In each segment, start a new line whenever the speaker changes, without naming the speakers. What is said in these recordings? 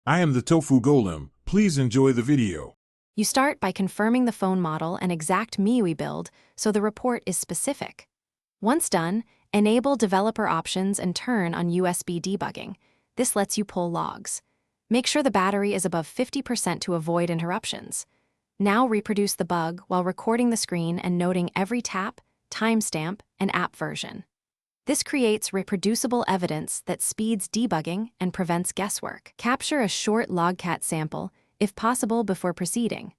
I am the Tofu Golem. Please enjoy the video.
You start by confirming the phone model and exact MIUI build so the report is specific. Once done, enable developer options and turn on USB debugging. This lets you pull logs. Make sure the battery is above 50% to avoid interruptions. Now reproduce the bug while recording the screen and noting every tap, timestamp, and app version. This creates reproducible evidence that speeds debugging and prevents guesswork. Capture a short logcat sample, if possible before proceeding.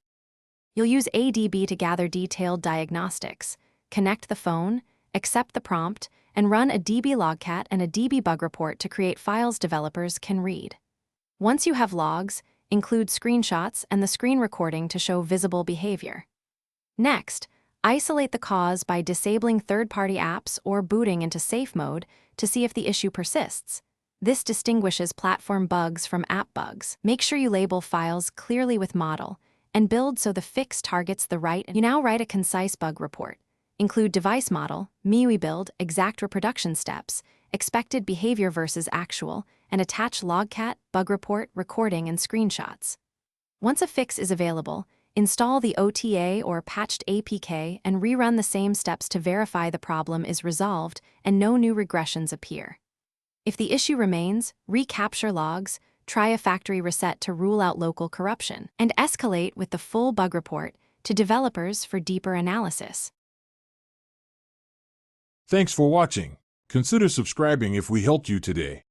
You'll use ADB to gather detailed diagnostics, connect the phone, accept the prompt, and run a DB logcat and a DB bug report to create files developers can read. Once you have logs, include screenshots and the screen recording to show visible behavior. Next, isolate the cause by disabling third-party apps or booting into safe mode to see if the issue persists. This distinguishes platform bugs from app bugs. Make sure you label files clearly with model and build so the fix targets the right. You now write a concise bug report. Include device model, MIUI build, exact reproduction steps, expected behavior versus actual, and attach logcat, bug report, recording, and screenshots. Once a fix is available, install the OTA or patched APK and rerun the same steps to verify the problem is resolved and no new regressions appear. If the issue remains, recapture logs, try a factory reset to rule out local corruption, and escalate with the full bug report to developers for deeper analysis.
Thanks for watching. Consider subscribing if we helped you today.